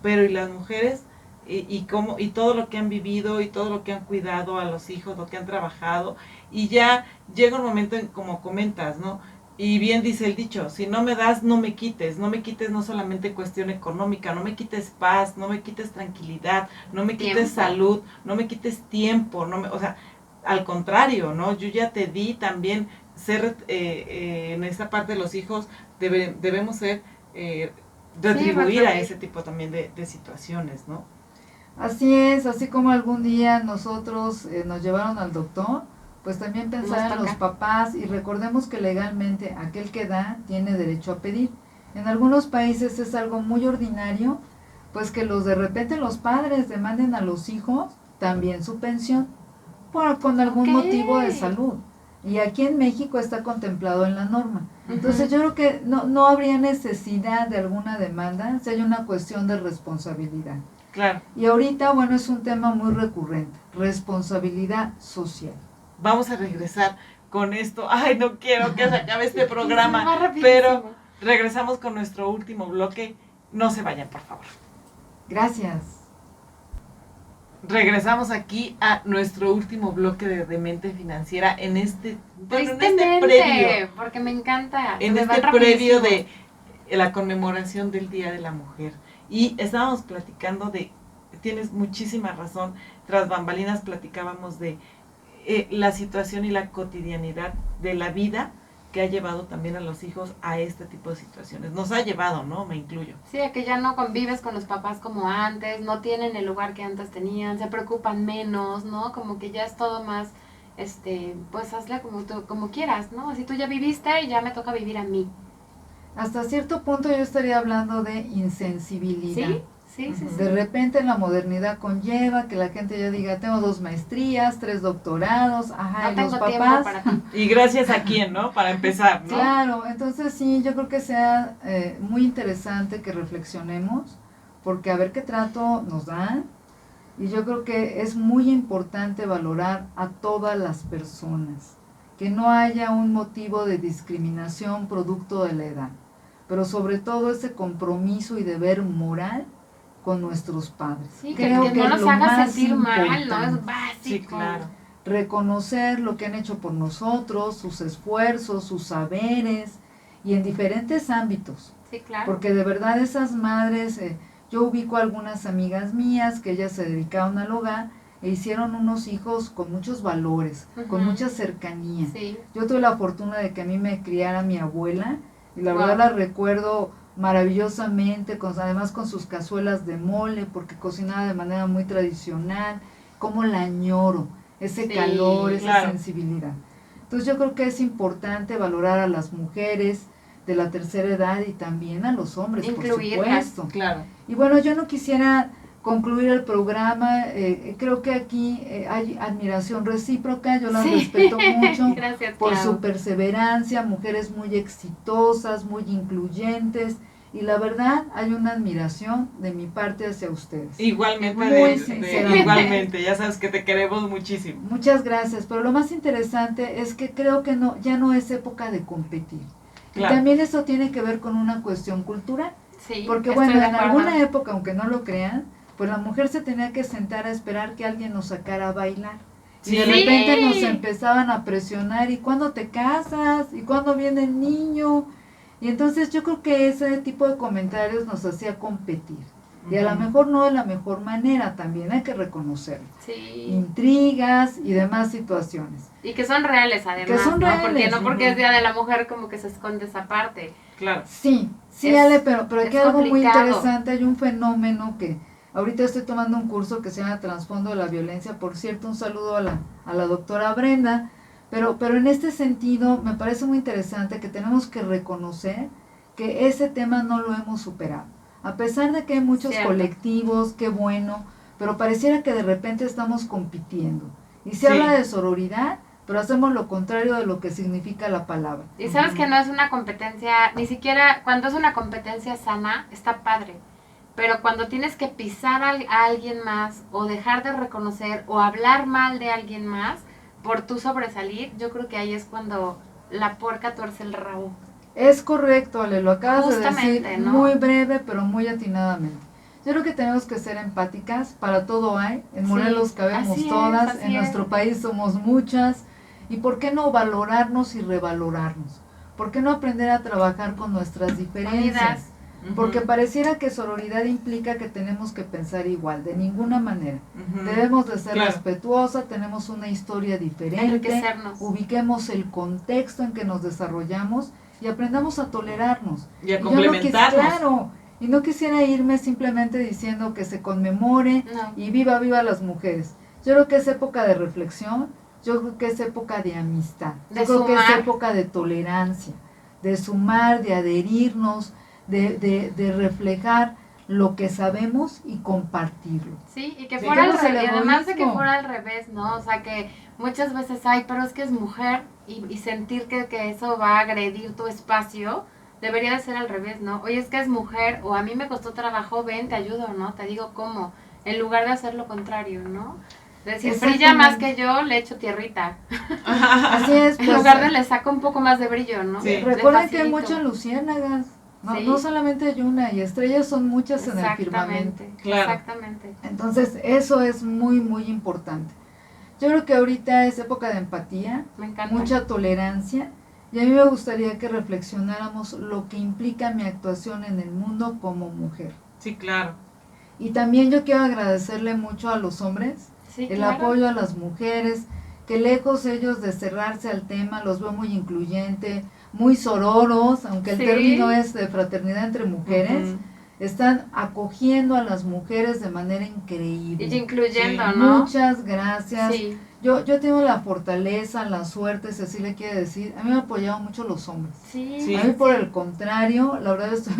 Speaker 3: pero y las mujeres, y todo lo que han vivido, y todo lo que han cuidado a los hijos, lo que han trabajado, y ya llega un momento en, como comentas, ¿no? Y bien dice el dicho, si no me das, no me quites no solamente cuestión económica, no me quites paz, no me quites tranquilidad, no me quites
Speaker 2: Tiempo.
Speaker 3: salud, no me quites tiempo, o sea, al contrario, ¿no? Yo ya te di también ser, en esta parte de los hijos, debemos ser, retribuir a
Speaker 2: retribuir.
Speaker 3: ese tipo también de situaciones, ¿no?
Speaker 4: Así es, así como algún día nosotros nos llevaron al doctor, pues también pensar
Speaker 2: Nos
Speaker 4: en los
Speaker 2: toca.
Speaker 4: papás y recordemos que legalmente aquel que da tiene derecho a pedir. En algunos países es algo muy ordinario, pues que de repente los padres demanden a los hijos también su pensión con algún
Speaker 2: Ok.
Speaker 4: motivo de salud. Y aquí en México está contemplado en la norma. Entonces yo creo que no habría necesidad de alguna demanda si hay una cuestión de responsabilidad.
Speaker 3: Claro.
Speaker 4: Y ahorita, bueno, es un tema muy recurrente, responsabilidad social.
Speaker 3: Vamos a regresar con esto. Ay, no quiero que se acabe este
Speaker 2: Va
Speaker 3: programa,
Speaker 2: rapidísimo.
Speaker 3: pero regresamos con nuestro último bloque. No se vayan, por favor.
Speaker 4: Gracias.
Speaker 3: Regresamos aquí a nuestro último bloque de Mente Financiera en este
Speaker 2: Tristemente,
Speaker 3: previo,
Speaker 2: porque me encanta.
Speaker 3: en
Speaker 2: me
Speaker 3: este
Speaker 2: van
Speaker 3: previo
Speaker 2: rapidísimo.
Speaker 3: de la conmemoración del Día de la Mujer. Y estábamos platicando tienes muchísima razón, tras bambalinas platicábamos de la situación y la cotidianidad de la vida que ha llevado también a los hijos a este tipo de situaciones. Nos ha llevado, ¿no? Me incluyo.
Speaker 2: Sí, a que ya no convives con los papás como antes, no tienen el lugar que antes tenían, se preocupan menos, ¿no? Como que ya es todo más, pues hazla como quieras, ¿no? Así tú ya viviste y ya me toca vivir a mí.
Speaker 4: Hasta cierto punto yo estaría hablando de insensibilidad.
Speaker 2: Sí.
Speaker 4: De repente la modernidad conlleva que la gente ya diga, tengo 2 maestrías, 3 doctorados, ajá,
Speaker 2: No
Speaker 4: y
Speaker 2: tengo
Speaker 4: los
Speaker 2: tiempo
Speaker 4: papás.
Speaker 2: para ti.
Speaker 3: Y gracias a quién, ¿no? Para empezar, ¿no?
Speaker 4: Claro, entonces sí, yo creo que sea muy interesante que reflexionemos, porque a ver qué trato nos dan, y yo creo que es muy importante valorar a todas las personas, que no haya un motivo de discriminación producto de la edad, pero sobre todo ese compromiso y deber moral con nuestros padres.
Speaker 2: Sí,
Speaker 4: Creo
Speaker 2: que no
Speaker 4: es
Speaker 2: nos
Speaker 4: lo
Speaker 2: haga
Speaker 4: más
Speaker 2: sentir mal, ¿no?
Speaker 4: importante.
Speaker 2: Es básico.
Speaker 3: Sí, claro.
Speaker 4: Reconocer lo que han hecho por nosotros, sus esfuerzos, sus saberes, y en diferentes ámbitos,
Speaker 2: Sí, claro.
Speaker 4: porque de verdad esas madres, yo ubico a algunas amigas mías que ellas se dedicaron al hogar e hicieron unos hijos con muchos valores, con
Speaker 2: Ujú.
Speaker 4: mucha cercanía.
Speaker 2: Sí.
Speaker 4: Yo tuve la fortuna de que a mí me criara mi abuela, y la
Speaker 2: Wow.
Speaker 4: verdad la recuerdo maravillosamente, además con sus cazuelas de mole, porque cocinaba de manera muy tradicional, como la añoro, ese
Speaker 2: Sí,
Speaker 4: calor, esa
Speaker 3: claro.
Speaker 4: sensibilidad. Entonces yo creo que es importante valorar a las mujeres de la tercera edad y también a los hombres,
Speaker 2: Incluirlas.
Speaker 4: por supuesto.
Speaker 3: Claro.
Speaker 4: Y bueno, yo no quisiera concluir el programa, creo que aquí hay admiración recíproca, yo las
Speaker 2: Sí.
Speaker 4: respeto mucho
Speaker 2: Gracias,
Speaker 4: por
Speaker 2: Clau.
Speaker 4: su perseverancia, mujeres muy exitosas, muy incluyentes, y la verdad hay una admiración de mi parte hacia ustedes.
Speaker 3: Igualmente,
Speaker 4: Muy sinceramente.
Speaker 3: igualmente, ya sabes que te queremos muchísimo.
Speaker 4: Muchas gracias, pero lo más interesante es que creo que ya no es época de competir.
Speaker 3: Claro.
Speaker 4: Y también esto tiene que ver con una cuestión cultural,
Speaker 2: Sí,
Speaker 4: porque
Speaker 2: estoy
Speaker 4: bueno,
Speaker 2: de
Speaker 4: en
Speaker 2: acuerdo.
Speaker 4: alguna época, aunque no lo crean, pues la mujer se tenía que sentar a esperar que alguien nos sacara a bailar. Y de
Speaker 3: Sí.
Speaker 4: repente nos empezaban a presionar, ¿y cuándo te casas? ¿Y cuándo viene el niño? Y entonces yo creo que ese tipo de comentarios nos hacía competir. Y a lo
Speaker 3: Ujú.
Speaker 4: mejor no de la mejor manera, también hay que reconocerlo.
Speaker 2: Sí.
Speaker 4: Intrigas y demás situaciones.
Speaker 2: Y que son reales además,
Speaker 4: Que son
Speaker 2: ¿no? Porque
Speaker 4: reales,
Speaker 2: no porque
Speaker 3: ujú.
Speaker 2: es Día de la Mujer como que se esconde esa parte.
Speaker 3: Claro.
Speaker 4: Sí, sí,
Speaker 2: Es-
Speaker 4: Ale, pero aquí
Speaker 2: es
Speaker 4: hay algo muy
Speaker 2: complicado.
Speaker 4: interesante, hay un fenómeno que ahorita estoy tomando un curso que se llama Trasfondo de la Violencia, por cierto, un saludo a la doctora Brenda, pero en este sentido me parece muy interesante que tenemos que reconocer que ese tema no lo hemos superado, a pesar de que hay muchos
Speaker 2: Cierto.
Speaker 4: colectivos, qué bueno, pero pareciera que de repente estamos compitiendo, y se
Speaker 3: Sí.
Speaker 4: habla de sororidad, pero hacemos lo contrario de lo que significa la palabra.
Speaker 2: Y sabes
Speaker 3: Ujú.
Speaker 2: que no es una competencia, ni siquiera cuando es una competencia sana, está padre. Pero cuando tienes que pisar a alguien más, o dejar de reconocer, o hablar mal de alguien más, por tú sobresalir, yo creo que ahí es cuando la puerca tuerce el rabo.
Speaker 4: Es correcto, Ale, lo acabas de
Speaker 2: Justamente,
Speaker 4: decir
Speaker 2: ¿no?
Speaker 4: muy breve, pero muy atinadamente. Yo creo que tenemos que ser empáticas, para todo hay, en
Speaker 2: Sí,
Speaker 4: Morelos cabemos
Speaker 2: así es,
Speaker 4: todas,
Speaker 2: así
Speaker 4: en nuestro
Speaker 2: es.
Speaker 4: país somos muchas, y ¿por qué no valorarnos y revalorarnos? ¿Por qué no aprender a trabajar con nuestras diferencias?
Speaker 2: Unidas.
Speaker 3: Ujú.
Speaker 4: Porque pareciera que sororidad implica que tenemos que pensar igual, de ninguna manera.
Speaker 3: Ujú.
Speaker 4: Debemos de ser
Speaker 3: Claro.
Speaker 4: respetuosa, tenemos una historia diferente,
Speaker 2: Enriquecernos.
Speaker 4: ubiquemos el contexto en que nos desarrollamos y aprendamos a tolerarnos.
Speaker 3: Y a
Speaker 4: Y yo
Speaker 3: complementarnos.
Speaker 4: claro, y no quisiera irme simplemente diciendo que se conmemore
Speaker 2: No.
Speaker 4: y viva las mujeres. Yo creo que es época de reflexión, yo creo que es época de amistad,
Speaker 2: De
Speaker 4: yo creo que es
Speaker 2: sumar.
Speaker 4: época de tolerancia, de sumar, de adherirnos, de reflejar lo que sabemos y compartirlo.
Speaker 2: Sí, y que
Speaker 3: Sí,
Speaker 2: fuera al
Speaker 4: quitemos el
Speaker 2: revés, además de que
Speaker 4: egoísmo.
Speaker 2: fuera al revés, ¿no? O sea, que muchas veces hay, pero es que es mujer y sentir que eso va a agredir tu espacio, debería de ser al revés, ¿no? Oye, es que es mujer o a mí me costó trabajo, ven, te ayudo, ¿no? Te digo cómo, en lugar de hacer lo contrario, ¿no? Decir, brilla más que yo, le echo tierrita.
Speaker 4: Así es,
Speaker 2: En
Speaker 4: pues,
Speaker 2: lugar de le saco un poco más de brillo, ¿no?
Speaker 3: Sí.
Speaker 2: Le
Speaker 4: recuerden que hay
Speaker 2: facilito.
Speaker 4: muchas luciérnagas, no,
Speaker 2: Sí.
Speaker 4: no solamente hay una, y estrellas son muchas en el firmamento.
Speaker 2: Exactamente,
Speaker 3: Claro.
Speaker 2: exactamente.
Speaker 4: Entonces, eso es muy, muy importante. Yo creo que ahorita es época de empatía,
Speaker 2: Me encanta.
Speaker 4: mucha tolerancia, y a mí me gustaría que reflexionáramos lo que implica mi actuación en el mundo como mujer.
Speaker 3: Sí, claro.
Speaker 4: Y también yo quiero agradecerle mucho a los hombres,
Speaker 2: Sí,
Speaker 4: el
Speaker 2: claro.
Speaker 4: apoyo a las mujeres, que lejos ellos de cerrarse al tema, los veo muy incluyente, muy sororos, aunque el
Speaker 2: Sí.
Speaker 4: término es de fraternidad entre mujeres,
Speaker 3: Ujú.
Speaker 4: están acogiendo a las mujeres de manera increíble.
Speaker 2: Y incluyendo,
Speaker 3: Sí.
Speaker 2: ¿no?
Speaker 4: Muchas gracias.
Speaker 2: Sí,
Speaker 4: Yo tengo la fortaleza, la suerte, si así le quiere decir. A mí me han apoyado mucho los hombres.
Speaker 2: sí.
Speaker 3: Sí.
Speaker 4: A mí por el contrario, la verdad estoy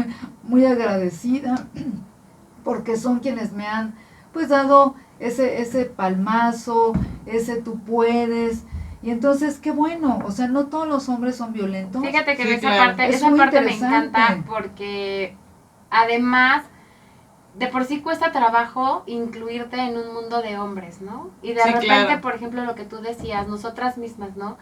Speaker 4: muy agradecida porque son quienes me han pues dado ese palmazo, ese tú puedes. Y entonces qué bueno, o sea, no todos los hombres son violentos.
Speaker 2: Fíjate que
Speaker 3: Sí,
Speaker 2: esa
Speaker 3: claro.
Speaker 2: parte,
Speaker 4: Es
Speaker 2: esa
Speaker 4: muy
Speaker 2: parte me
Speaker 4: interesante.
Speaker 2: encanta porque además de por sí cuesta trabajo incluirte en un mundo de hombres, ¿no? Y de
Speaker 3: Sí,
Speaker 2: repente,
Speaker 3: claro.
Speaker 2: por ejemplo, lo que tú decías, nosotras mismas, ¿no?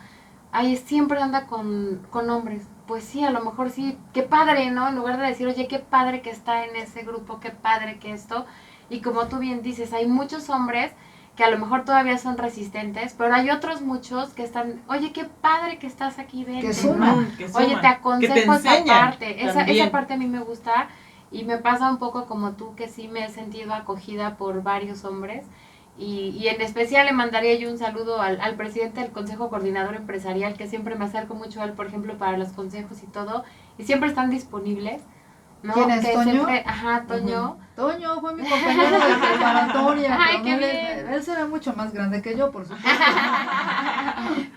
Speaker 2: Ay, siempre anda con hombres. Pues sí, a lo mejor sí, qué padre, ¿no? En lugar de decir, oye, qué padre que está en ese grupo, qué padre que esto. Y como tú bien dices, hay muchos hombres que a lo mejor todavía son resistentes, pero hay otros muchos que están, oye, qué padre que estás aquí, vente,
Speaker 4: Que
Speaker 2: ¿no?
Speaker 4: suman.
Speaker 3: Que
Speaker 2: Oye,
Speaker 3: suman,
Speaker 2: te
Speaker 3: que
Speaker 2: aconsejo esa
Speaker 3: enseñan
Speaker 2: parte. Esa
Speaker 3: también.
Speaker 2: parte a mí me gusta y me pasa un poco como tú, que sí me he sentido acogida por varios hombres. Y en especial le mandaría yo un saludo al presidente del Consejo Coordinador Empresarial, que siempre me acerco mucho a él, por ejemplo, para los consejos y todo, y siempre están disponibles, ¿no?
Speaker 4: ¿Quién es,
Speaker 2: Que
Speaker 4: Toño?
Speaker 2: siempre, ajá, Toño.
Speaker 4: Toño fue mi compañero de preparatoria,
Speaker 2: Ay,
Speaker 4: pero
Speaker 2: qué
Speaker 4: no
Speaker 2: bien.
Speaker 4: él será mucho más grande que yo, por supuesto.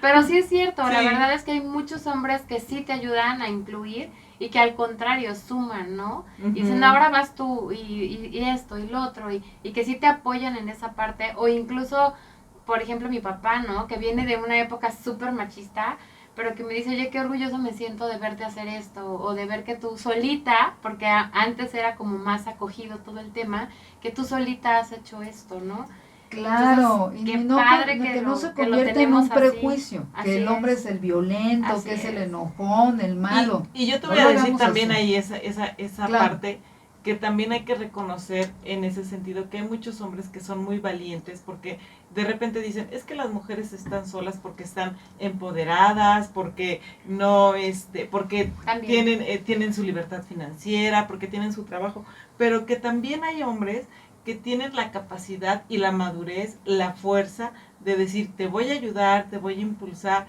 Speaker 2: Pero sí es cierto, la
Speaker 3: Sí.
Speaker 2: verdad es que hay muchos hombres que sí te ayudan a incluir y que al contrario suman, ¿no?
Speaker 3: Ujú.
Speaker 2: Y dicen, ahora vas tú y esto y lo otro y que sí te apoyan en esa parte o incluso, por ejemplo, mi papá, ¿no? Que viene de una época súper machista, pero que me dice, oye, qué orgulloso me siento de verte hacer esto o de ver que tú solita, porque antes era como más acogido todo el tema, que tú solita has hecho esto, ¿no?
Speaker 4: Claro,
Speaker 2: Entonces,
Speaker 4: y
Speaker 2: qué
Speaker 4: no,
Speaker 2: padre
Speaker 4: que
Speaker 2: que
Speaker 4: no
Speaker 2: lo-
Speaker 4: se
Speaker 2: que lo
Speaker 4: convierte en
Speaker 2: tenemos
Speaker 4: un
Speaker 2: así.
Speaker 4: prejuicio,
Speaker 2: Así
Speaker 4: que el hombre
Speaker 2: es.
Speaker 4: es el violento,
Speaker 2: Así
Speaker 4: que es el
Speaker 2: es.
Speaker 4: enojón, el malo.
Speaker 3: Y yo te
Speaker 4: No
Speaker 3: voy a
Speaker 4: lo
Speaker 3: decir
Speaker 4: hagamos
Speaker 3: también
Speaker 4: así.
Speaker 3: ahí esa
Speaker 4: Claro.
Speaker 3: parte que también hay que reconocer en ese sentido que hay muchos hombres que son muy valientes porque de repente dicen, es que las mujeres están solas porque están empoderadas, porque no porque
Speaker 2: También.
Speaker 3: tienen su libertad financiera, porque tienen su trabajo, pero que también hay hombres que tienen la capacidad y la madurez, la fuerza de decir, te voy a ayudar, te voy a impulsar,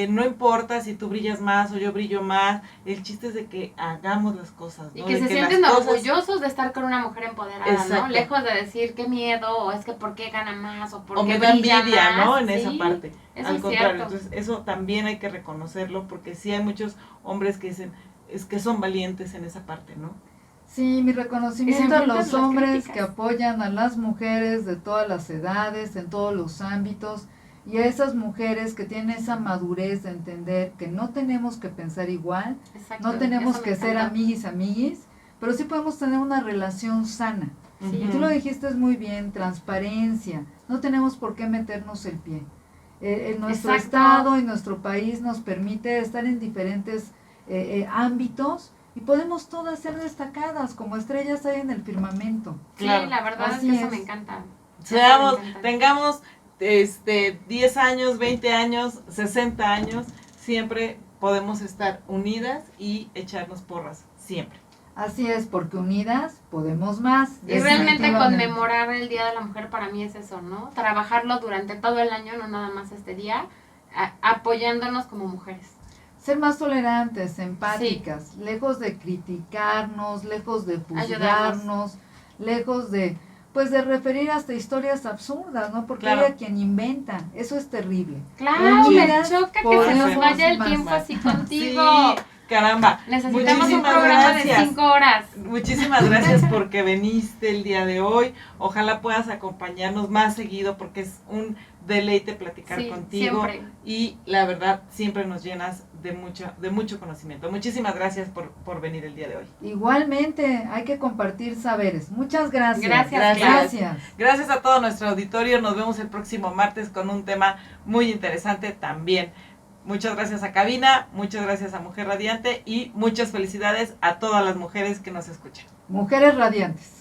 Speaker 3: no importa si tú brillas más o yo brillo más, el chiste es de que hagamos las cosas,
Speaker 2: Y
Speaker 3: ¿no?
Speaker 2: que
Speaker 3: De
Speaker 2: se
Speaker 3: las
Speaker 2: sienten
Speaker 3: cosas-
Speaker 2: orgullosos de estar con una mujer empoderada,
Speaker 3: Exacto.
Speaker 2: ¿no? Lejos de decir qué miedo, o es que por qué gana más, o por
Speaker 3: o
Speaker 2: qué
Speaker 3: me da
Speaker 2: brilla
Speaker 3: envidia,
Speaker 2: más.
Speaker 3: ¿no? En
Speaker 2: Sí,
Speaker 3: esa parte.
Speaker 2: eso
Speaker 3: Al
Speaker 2: es
Speaker 3: contrario,
Speaker 2: cierto.
Speaker 3: entonces eso también hay que reconocerlo porque sí hay muchos hombres que dicen, es que son valientes en esa parte, ¿no?
Speaker 4: Sí, mi
Speaker 2: Y se
Speaker 4: reconocimiento a
Speaker 2: enfrentan
Speaker 4: los
Speaker 2: las
Speaker 4: hombres
Speaker 2: críticas.
Speaker 4: que apoyan a las mujeres de todas las edades, en todos los ámbitos, y a esas mujeres que tienen esa madurez de entender que no tenemos que pensar igual,
Speaker 2: Exacto,
Speaker 4: no tenemos
Speaker 2: eso me
Speaker 4: que ser
Speaker 2: encantó.
Speaker 4: amiguis, pero sí podemos tener una relación sana.
Speaker 2: Sí.
Speaker 4: Y tú lo dijiste muy bien, transparencia, no tenemos por qué meternos el pie. Nuestro
Speaker 2: Exacto.
Speaker 4: estado y nuestro país nos permite estar en diferentes ámbitos y podemos todas ser destacadas como estrellas hay en el firmamento.
Speaker 3: Claro.
Speaker 2: Sí, la verdad
Speaker 4: Así
Speaker 2: es que eso
Speaker 4: es.
Speaker 2: me encanta.
Speaker 3: Seamos,
Speaker 2: Eso me encanta.
Speaker 3: tengamos 10 años, 20 años, 60 años, siempre podemos estar unidas y echarnos porras, siempre.
Speaker 4: Así es, porque unidas podemos más.
Speaker 2: Y realmente
Speaker 4: definitivamente.
Speaker 2: conmemorar el Día de la Mujer para mí es eso, ¿no? Trabajarlo durante todo el año, no nada más este día, apoyándonos como mujeres.
Speaker 4: Ser más tolerantes, empáticas, lejos de criticarnos, lejos de juzgarnos, lejos de, pues de referir hasta historias absurdas, ¿no? Porque
Speaker 3: Claro.
Speaker 4: hay a quien inventa, eso es terrible.
Speaker 2: Claro, me
Speaker 4: Unidas
Speaker 2: choca que se
Speaker 4: podemos
Speaker 2: nos vaya el
Speaker 4: más.
Speaker 2: tiempo así contigo.
Speaker 3: Sí, Caramba.
Speaker 2: Necesitamos un
Speaker 3: Muchísimas
Speaker 2: programa
Speaker 3: gracias.
Speaker 2: de 5 horas.
Speaker 3: Muchísimas gracias porque veniste el día de hoy. Ojalá puedas acompañarnos más seguido porque es un deleite platicar
Speaker 2: Sí,
Speaker 3: contigo.
Speaker 2: siempre.
Speaker 3: Y la verdad, siempre nos llenas de mucho conocimiento. Muchísimas gracias por venir el día de hoy.
Speaker 4: Igualmente, hay que compartir saberes. Muchas gracias.
Speaker 2: Gracias.
Speaker 4: Gracias.
Speaker 3: Gracias a todo nuestro auditorio. Nos vemos el próximo martes con un tema muy interesante también. Muchas gracias a Cabina, muchas gracias a Mujer Radiante y muchas felicidades a todas las mujeres que nos escuchan.
Speaker 4: Mujeres radiantes.